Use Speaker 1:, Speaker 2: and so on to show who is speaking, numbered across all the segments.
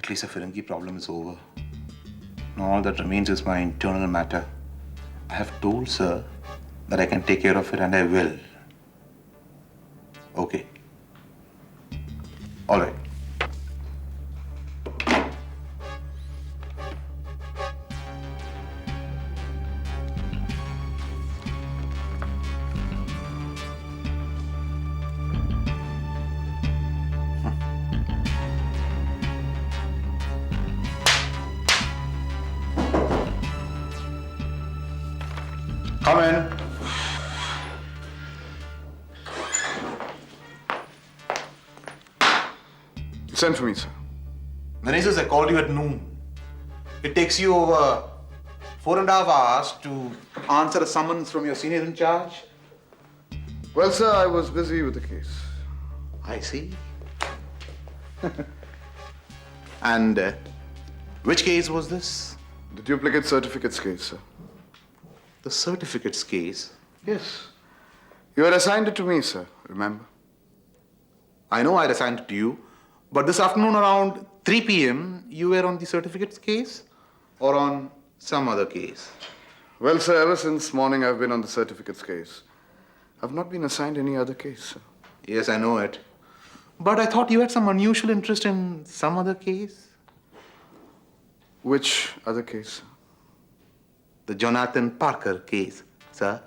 Speaker 1: At least the Firangi problem is over. Now all that remains is my internal matter. I have told sir that I can take care of it and I will. Okay. All right. Come in.
Speaker 2: Send for me, sir.
Speaker 1: Menezes, I called you at noon. It takes you over 4.5 hours to answer a summons from your senior in charge.
Speaker 2: Well, sir, I was busy with the case.
Speaker 1: I see. And which case was this?
Speaker 2: The duplicate certificates case, sir.
Speaker 1: The certificates case.
Speaker 2: Yes. You had assigned it to me, sir, remember?
Speaker 1: I know I assigned it to you, but this afternoon around 3 p.m., you were on the certificates case or on some other case?
Speaker 2: Well, sir, ever since morning I've been on the certificates case. I've not been assigned any other case, sir.
Speaker 1: Yes, I know it. But I thought you had some unusual interest in some other case.
Speaker 2: Which other case, sir?
Speaker 1: The Jonathan Parker case, sir.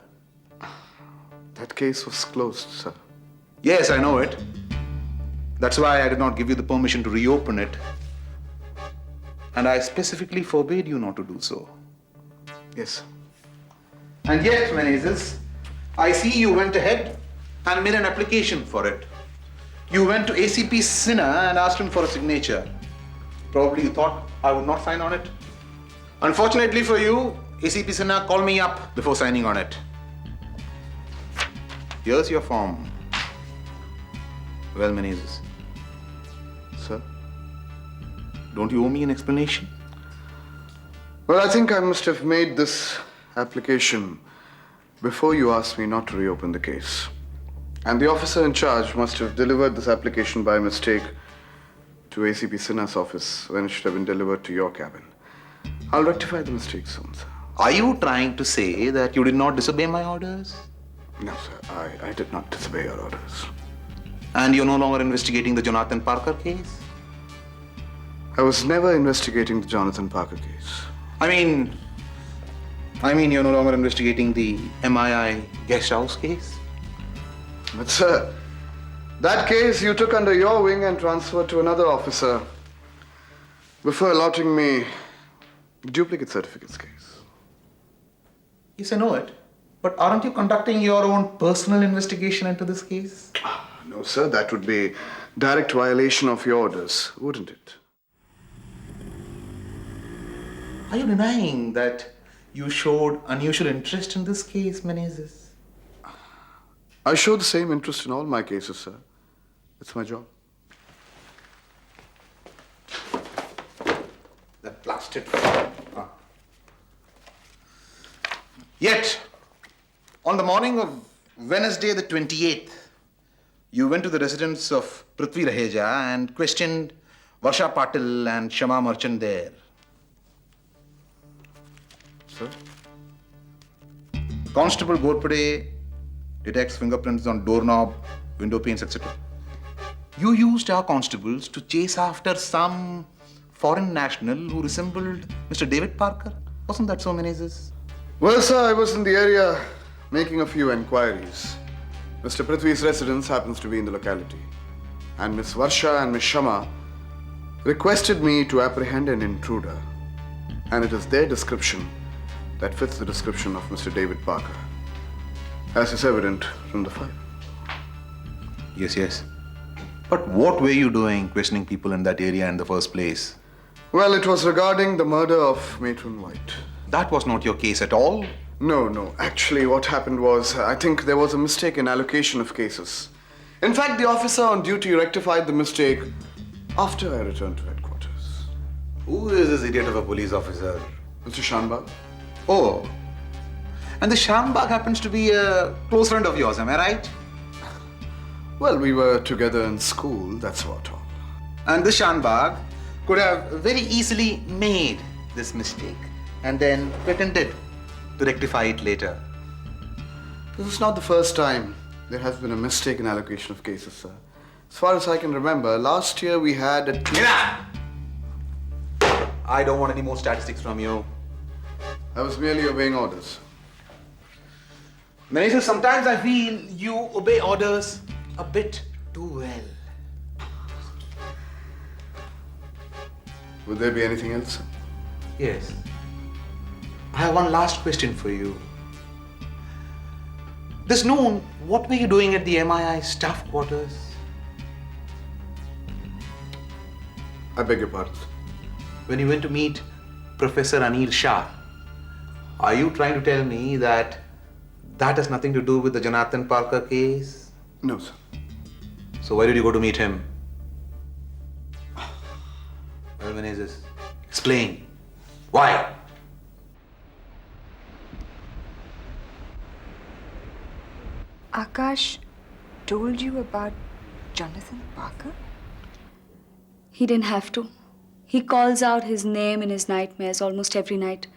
Speaker 2: That case was closed, sir.
Speaker 1: Yes, I know it. That's why I did not give you the permission to reopen it. And I specifically forbade you not to do so.
Speaker 2: Yes, sir.
Speaker 1: And yet, Menezes, I see you went ahead and made an application for it. You went to ACP Sinha and asked him for a signature. Probably you thought I would not sign on it. Unfortunately for you, ACP Sinha called me up before signing on it. Here's your form. Well, Menezes.
Speaker 2: Sir?
Speaker 1: Don't you owe me an explanation?
Speaker 2: Well, I think I must have made this application before you asked me not to reopen the case. And the officer in charge must have delivered this application by mistake to ACP Sinha's office when it should have been delivered to your cabin. I'll rectify the mistake soon, sir.
Speaker 1: Are you trying to say that you did not disobey my orders?
Speaker 2: No, sir. I did not disobey your orders.
Speaker 1: And you're no longer investigating the Jonathan Parker case?
Speaker 2: I was never investigating the Jonathan Parker case.
Speaker 1: I mean, you're no longer investigating the MII guest house case?
Speaker 2: But, sir, that case you took under your wing and transferred to another officer before allotting me the duplicate certificates case.
Speaker 1: Yes, I know it. But aren't you conducting your own personal investigation into this case?
Speaker 2: No, sir, that would be direct violation of your orders, wouldn't it?
Speaker 1: Are you denying that you showed unusual interest in this case, Menezes?
Speaker 2: I show the same interest in all my cases, sir. It's my job.
Speaker 1: That blasted. Yet, on the morning of Wednesday the 28th, you went to the residence of Prithvi Raheja and questioned Varsha Patil and Shama Merchant there.
Speaker 2: Sir?
Speaker 1: Constable Gorpade detects fingerprints on doorknob, window panes, etc. You used our constables to chase after some foreign national who resembled Mr. David Parker. Wasn't that so, Menezes?
Speaker 2: Well, sir, I was in the area making a few enquiries. Mr. Prithvi's residence happens to be in the locality. And Miss Varsha and Miss Shama requested me to apprehend an intruder. And it is their description that fits the description of Mr. David Parker, as is evident from the file.
Speaker 1: Yes. But what were you doing questioning people in that area in the first place?
Speaker 2: Well, it was regarding the murder of Matron White.
Speaker 1: That was not your case at all.
Speaker 2: No. Actually, what happened was, I think there was a mistake in allocation of cases. In fact, the officer on duty rectified the mistake after I returned to headquarters.
Speaker 1: Who is this idiot of a police officer?
Speaker 2: Mr. Shanbag?
Speaker 1: Oh. And the Shambag happens to be a close friend of yours, am I right?
Speaker 2: Well, we were together in school, that's about all.
Speaker 1: And this Shambag could have very easily made this mistake and then pretended to rectify it later.
Speaker 2: This is not the first time there has been a mistaken allocation of cases, sir. As far as I can remember, last year we had a...
Speaker 1: Enough! I don't want any more statistics from you.
Speaker 2: I was merely obeying orders.
Speaker 1: Manisha, sometimes I feel you obey orders a bit too well.
Speaker 2: Would there be anything else, sir?
Speaker 1: Yes. I have one last question for you. This noon, what were you doing at the MII staff quarters?
Speaker 2: I beg your pardon, sir.
Speaker 1: When you went to meet Professor Anil Shah, are you trying to tell me that that has nothing to do with the Jonathan Parker case?
Speaker 2: No, sir.
Speaker 1: So why did you go to meet him? Well, Menezes, explain. Why?
Speaker 3: Akash told you about Jonathan Parker?
Speaker 4: He didn't have to. He calls out his name in his nightmares almost every night.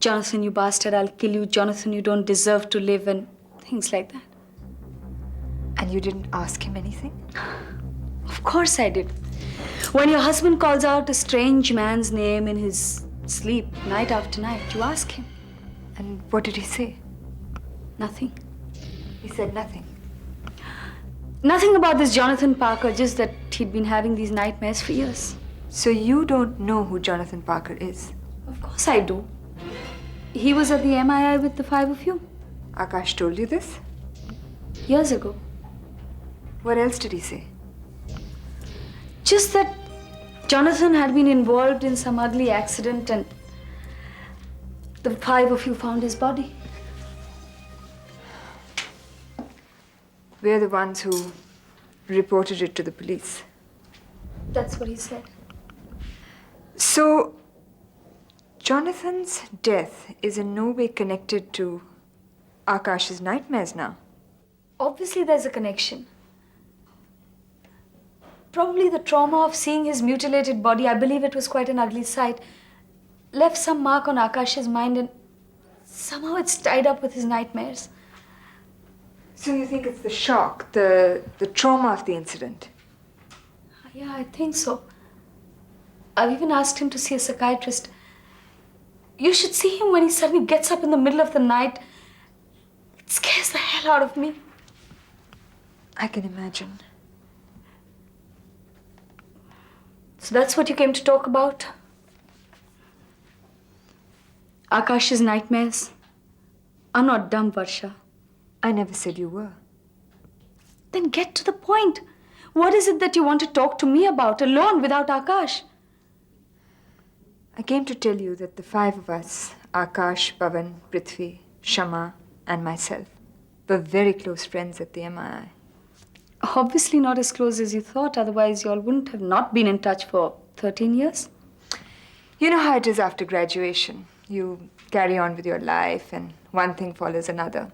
Speaker 4: Jonathan, you bastard, I'll kill you. Jonathan, you don't deserve to live, and things like that.
Speaker 3: And you didn't ask him anything?
Speaker 4: Of course I did. When your husband calls out a strange man's name in his sleep night after night, you ask him.
Speaker 3: And what did he say?
Speaker 4: Nothing.
Speaker 3: He said nothing.
Speaker 4: Nothing about this Jonathan Parker, just that he'd been having these nightmares for years.
Speaker 3: So you don't know who Jonathan Parker is?
Speaker 4: Of course I do. He was at the MII with the five of you
Speaker 3: Akash told you this?
Speaker 4: years ago.
Speaker 3: What else did he say?
Speaker 4: Just that Jonathan had been involved in some ugly accident and the five of you found his body.
Speaker 3: We're the ones who reported it to the police.
Speaker 4: That's what he said.
Speaker 3: So, Jonathan's death is in no way connected to Akash's nightmares now.
Speaker 4: Obviously, there's a connection. Probably the trauma of seeing his mutilated body, I believe it was quite an ugly sight, left some mark on Akash's mind and somehow it's tied up with his nightmares.
Speaker 3: So you think it's the shock, the trauma of the incident?
Speaker 4: Yeah, I think so. I've even asked him to see a psychiatrist. You should see him when he suddenly gets up in the middle of the night. It scares the hell out of me.
Speaker 3: I can imagine.
Speaker 4: So that's what you came to talk about? Akash's nightmares? I'm not dumb, Varsha.
Speaker 3: I never said you were.
Speaker 4: Then get to the point. What is it that you want to talk to me about alone without Akash?
Speaker 3: I came to tell you that the five of us, Akash, Pavan, Prithvi, Shama, and myself, were very close friends at the MII.
Speaker 4: Obviously not as close as you thought, otherwise you all wouldn't have not been in touch for 13 years.
Speaker 3: You know how it is after graduation. You carry on with your life and one thing follows another.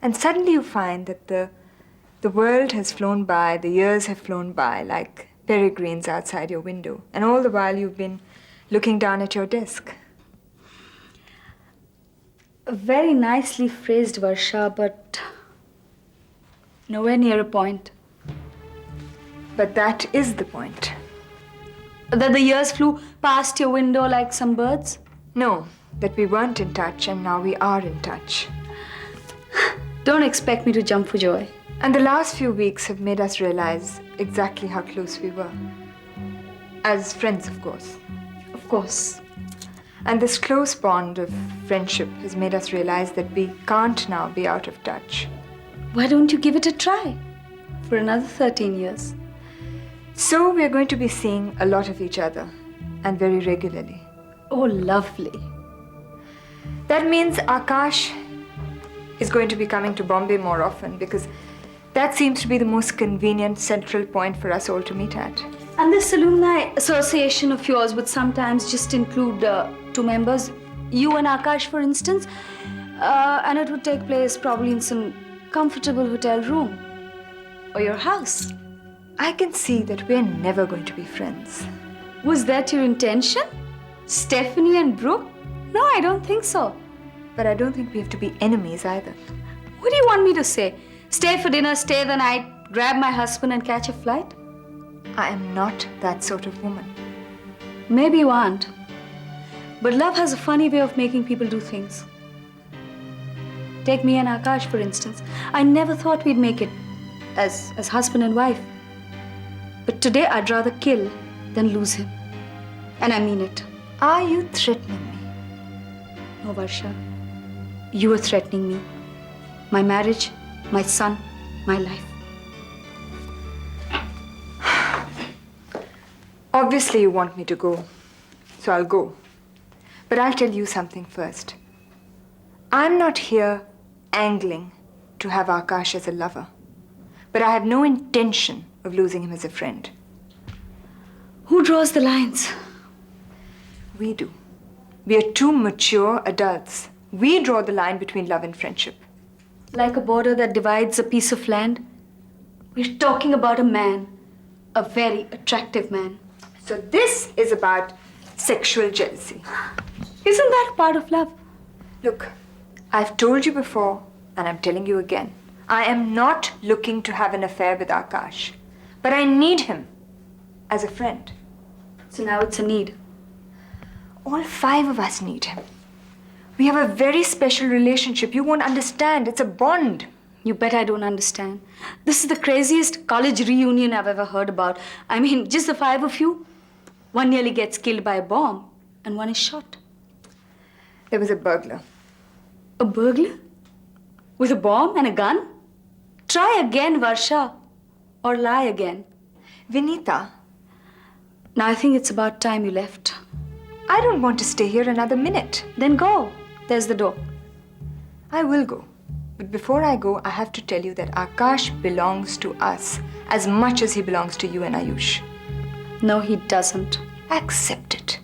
Speaker 3: And suddenly you find that the world has flown by, the years have flown by like peregrines outside your window. And all the while you've been looking down at your desk.
Speaker 4: Very nicely phrased, Varsha, but nowhere near a point.
Speaker 3: But that is the point.
Speaker 4: That the years flew past your window like some birds?
Speaker 3: No, that we weren't in touch and now we are in touch.
Speaker 4: Don't expect me to jump for joy.
Speaker 3: And the last few weeks have made us realize exactly how close we were. As friends, of course.
Speaker 4: Of course.
Speaker 3: And this close bond of friendship has made us realize that we can't now be out of touch.
Speaker 4: Why don't you give it a try for another 13 years?
Speaker 3: So we're going to be seeing a lot of each other and very regularly.
Speaker 4: Oh, lovely.
Speaker 3: That means Akash is going to be coming to Bombay more often because that seems to be the most convenient central point for us all to meet at.
Speaker 4: And this alumni association of yours would sometimes just include 2 members, you and Akash, for instance, and it would take place probably in some comfortable hotel room or your house.
Speaker 3: I can see that we're never going to be friends.
Speaker 4: Was that your intention? Stephanie and Brooke? No, I don't think so.
Speaker 3: But I don't think we have to be enemies either.
Speaker 4: What do you want me to say? Stay for dinner, stay the night, grab my husband and catch a flight?
Speaker 3: I am not that sort of woman.
Speaker 4: Maybe you aren't. But love has a funny way of making people do things. Take me and Akash, for instance. I never thought we'd make it as husband and wife. But today I'd rather kill than lose him. And I mean it.
Speaker 3: Are you threatening me?
Speaker 4: No, Varsha. You are threatening me. My marriage, my son, my life.
Speaker 3: Obviously, you want me to go, so I'll go. But I'll tell you something first. I'm not here angling to have Akash as a lover, but I have no intention of losing him as a friend.
Speaker 4: Who draws the lines?
Speaker 3: We do. We are two mature adults. We draw the line between love and friendship.
Speaker 4: Like a border that divides a piece of land. We're talking about a man, a very attractive man.
Speaker 3: So this is about sexual jealousy.
Speaker 4: Isn't that a part of love?
Speaker 3: Look, I've told you before, and I'm telling you again, I am not looking to have an affair with Akash, but I need him as a friend.
Speaker 4: So now it's a need.
Speaker 3: All 5 of us need him. We have a very special relationship. You won't understand. It's a bond.
Speaker 4: You bet I don't understand. This is the craziest college reunion I've ever heard about. I mean, just the 5 of you. One nearly gets killed by a bomb, and one is shot.
Speaker 3: There was a burglar.
Speaker 4: A burglar? With a bomb and a gun? Try again, Varsha. Or lie again.
Speaker 3: Vinita,
Speaker 4: Now I think it's about time you left.
Speaker 3: I don't want to stay here another minute.
Speaker 4: Then go. There's the door.
Speaker 3: I will go. But before I go, I have to tell you that Akash belongs to us as much as he belongs to you and Ayush.
Speaker 4: No, he doesn't.
Speaker 3: Accept it.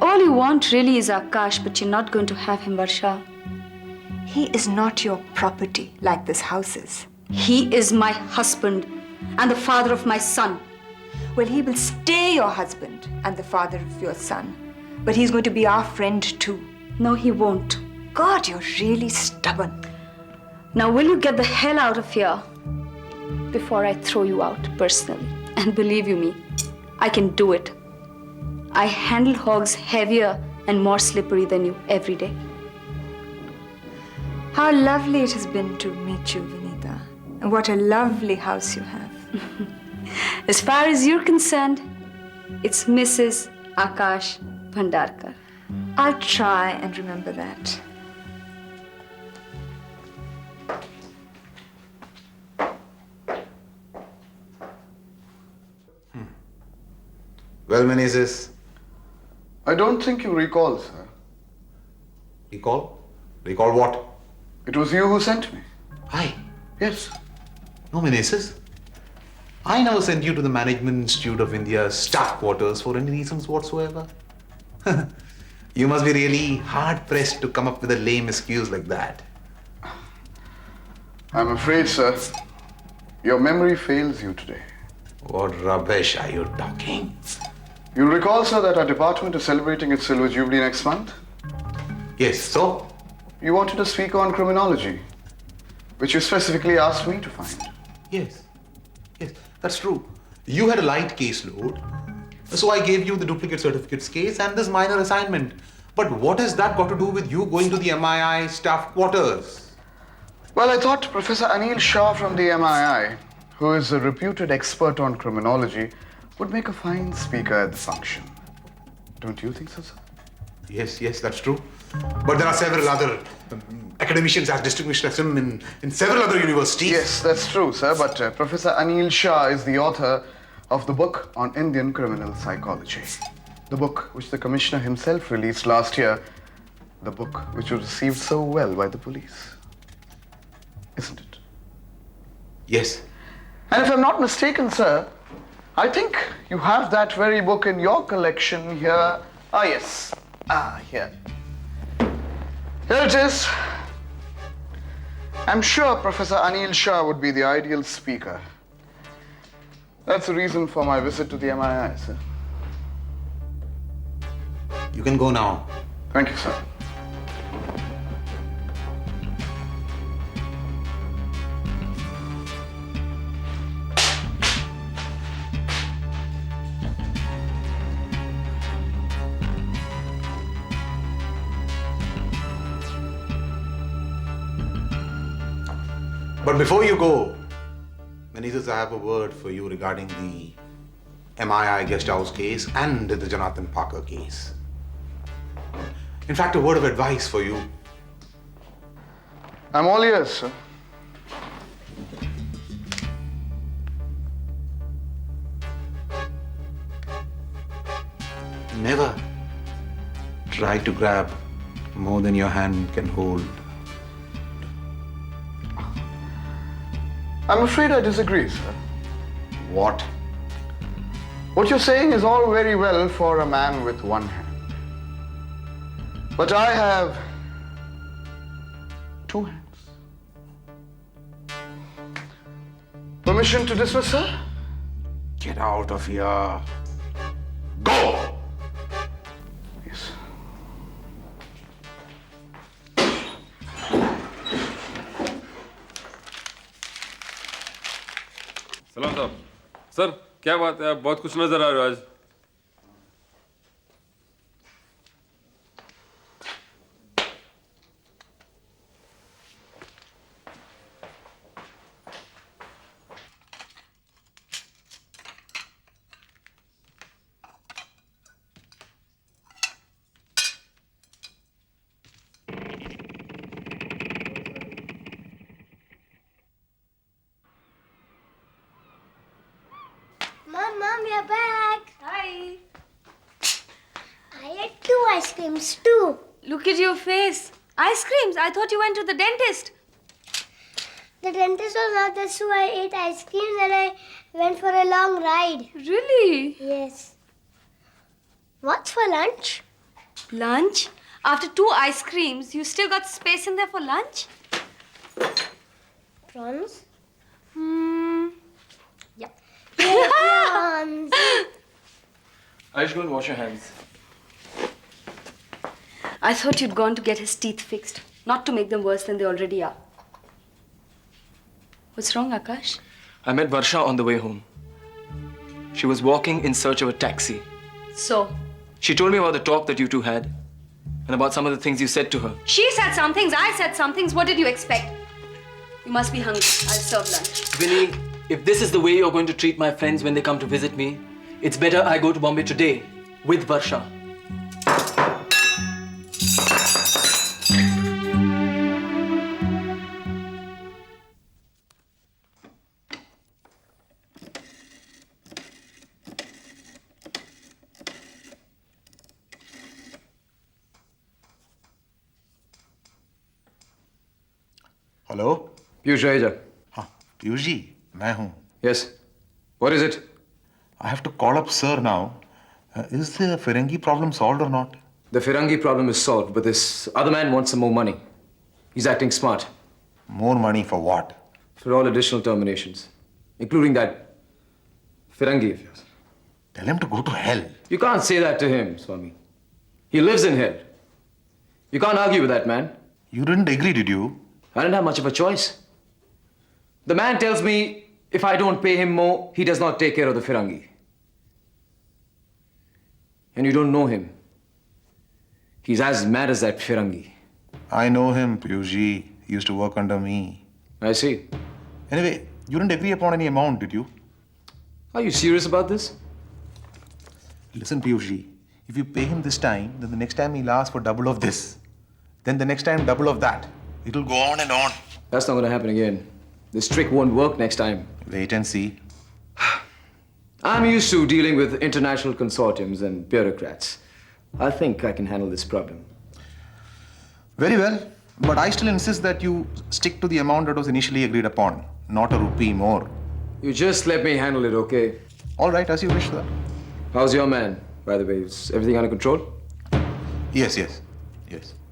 Speaker 4: All you want really is Akash, but you're not going to have him, Varsha.
Speaker 3: He is not your property like this house is.
Speaker 4: He is my husband and the father of my son.
Speaker 3: Well, he will stay your husband and the father of your son. But he's going to be our friend too.
Speaker 4: No, he won't.
Speaker 3: God, you're really stubborn.
Speaker 4: Now, will you get the hell out of here before I throw you out personally? And believe you me, I can do it. I handle hogs heavier and more slippery than you every day.
Speaker 3: How lovely it has been to meet you, Vinita. And what a lovely house you have.
Speaker 4: As far as you're concerned, it's Mrs. Akash Bhandarkar.
Speaker 3: I'll try and remember that.
Speaker 1: Well, Menezes,
Speaker 2: I don't think you recall, sir.
Speaker 1: recall? Recall what?
Speaker 2: It was you who sent me.
Speaker 1: I?
Speaker 2: Yes.
Speaker 1: No, Menezes. I never sent you to the Management Institute of India's staff quarters for any reasons whatsoever. You must be really hard-pressed to come up with a lame excuse like that.
Speaker 2: I'm afraid, sir, your memory fails you today.
Speaker 1: What rubbish are you talking?
Speaker 2: You'll recall, sir, that our department is celebrating its Silver Jubilee next month.
Speaker 1: Yes, so?
Speaker 2: You wanted a speaker on criminology, which you specifically asked me to find.
Speaker 1: Yes. Yes, that's true. You had a light caseload, so I gave you the duplicate certificates case and this minor assignment. But what has that got to do with you going to the MII staff quarters?
Speaker 2: Well, I thought Professor Anil Shah from the MII, who is a reputed expert on criminology, would make a fine speaker at the function. Don't you think so, sir?
Speaker 1: Yes, that's true. But there are several other academicians as distinguished as him in several other universities.
Speaker 2: Yes, that's true, sir, but Professor Anil Shah is the author of the book on Indian criminal psychology. The book which the commissioner himself released last year. The book which was received so well by the police. Isn't it?
Speaker 1: Yes.
Speaker 2: And if I'm not mistaken, sir, I think you have that very book in your collection here. Ah, yes. Here. Here it is. I'm sure Professor Anil Shah would be the ideal speaker. That's the reason for my visit to the MII, sir.
Speaker 1: You can go now.
Speaker 2: Thank you, sir.
Speaker 1: But before you go, Menezes, I have a word for you regarding the MII guest house case and the Jonathan Parker case. In fact, a word of advice for you.
Speaker 2: I'm all ears, sir.
Speaker 1: Never try to grab more than your hand can hold.
Speaker 2: I'm afraid I disagree, sir.
Speaker 1: What?
Speaker 2: What you're saying is all very well for a man with one hand. But I have two hands. Permission to dismiss, sir?
Speaker 1: Get out of here. Go!
Speaker 2: Yes.
Speaker 5: सलाम साहब sir क्या बात है आप बहुत कुछ नजर आ रहे हो आज
Speaker 6: Mom, we are back.
Speaker 4: Hi.
Speaker 6: I ate 2 ice creams too.
Speaker 4: Look at your face. Ice creams. I thought you went to the dentist.
Speaker 6: The dentist was not there, so I ate ice creams and I went for a long ride.
Speaker 4: Really?
Speaker 6: Yes. What's for lunch?
Speaker 4: Lunch? After 2 ice creams, you still got space in there for lunch?
Speaker 6: Prawns?
Speaker 4: Yep.
Speaker 6: Yeah, prawns.
Speaker 7: Ayush, go and wash your hands.
Speaker 4: I thought you'd gone to get his teeth fixed, not to make them worse than they already are. What's wrong, Akash?
Speaker 7: I met Varsha on the way home. She was walking in search of a taxi.
Speaker 4: So,
Speaker 7: She told me about the talk that you two had and about some of the things you said to her.
Speaker 4: she said some things, I said some things. What did you expect? You must be hungry. I'll serve lunch.
Speaker 7: Vinny, if this is the way you're going to treat my friends when they come to visit me, it's better I go to Bombay today with Varsha.
Speaker 1: Hello?
Speaker 2: Piyush Raheja.
Speaker 1: हाँ, पीयूष जी, मैं हूँ.
Speaker 2: Yes. What is it?
Speaker 1: I have to call up sir now. Is the Ferengi problem solved or not?
Speaker 8: The Firangi problem is solved, but this other man wants some more money. He's acting smart.
Speaker 1: More money for what?
Speaker 8: For all additional terminations, including that Firangi of yours.
Speaker 1: Tell him to go to hell.
Speaker 8: You can't say that to him, Swami. He lives in hell. You can't argue with that man.
Speaker 1: You didn't agree, did you?
Speaker 8: I didn't have much of a choice. The man tells me if I don't pay him more, he does not take care of the Firangi. And you don't know him. He's as mad as that Firangi.
Speaker 1: I know him, Piyush ji. He used to work under me.
Speaker 8: I see.
Speaker 1: Anyway, you didn't agree upon any amount, did you?
Speaker 8: Are you serious about this?
Speaker 1: Listen, Piyush ji. If you pay him this time, then the next time he'll ask for double of this. Then the next time, double of that. It'll go on and on.
Speaker 8: That's not going to happen again. This trick won't work next time.
Speaker 1: Wait and see.
Speaker 8: I'm used to dealing with international consortiums and bureaucrats. I think I can handle this problem.
Speaker 1: Very well. But I still insist that you stick to the amount that was initially agreed upon, not a rupee more.
Speaker 8: You just let me handle it, okay?
Speaker 1: All right, as you wish, sir.
Speaker 8: How's your man, by the way? Is everything under control?
Speaker 1: Yes.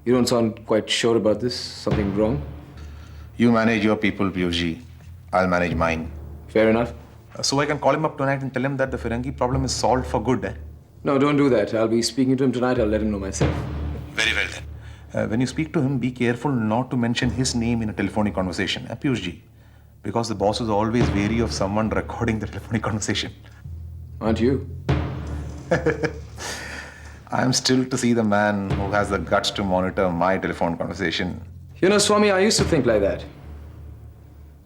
Speaker 8: You don't sound quite sure about this. Something wrong?
Speaker 1: You manage your people, Piyush ji. I'll manage mine.
Speaker 8: Fair enough.
Speaker 1: So I can call him up tonight and tell him that the Ferengi problem is solved for good, eh?
Speaker 8: No, don't do that. I'll be speaking to him tonight. I'll let him know myself.
Speaker 1: Very well then. When you speak to him, be careful not to mention his name in a telephonic conversation, Piyush ji. Because the boss is always wary of someone recording the telephonic conversation.
Speaker 8: Aren't you?
Speaker 1: I'm still to see the man who has the guts to monitor my telephone conversation.
Speaker 8: You know, Swami, I used to think like that.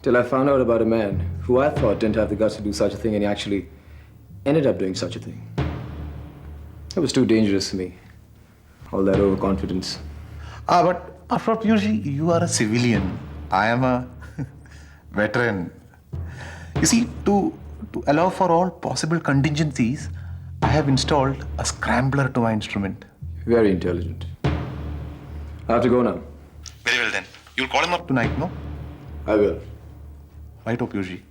Speaker 8: Till I found out about a man who I thought didn't have the guts to do such a thing, and he actually ended up doing such a thing. It was too dangerous for me. All that overconfidence.
Speaker 1: But after all, Piyush ji, you are a civilian. I am a veteran. You see, to allow for all possible contingencies, I have installed a scrambler to my instrument.
Speaker 8: Very intelligent. I have to go now.
Speaker 1: Very well then. You'll call him up tonight, no?
Speaker 8: I will.
Speaker 1: Right, Piyush ji.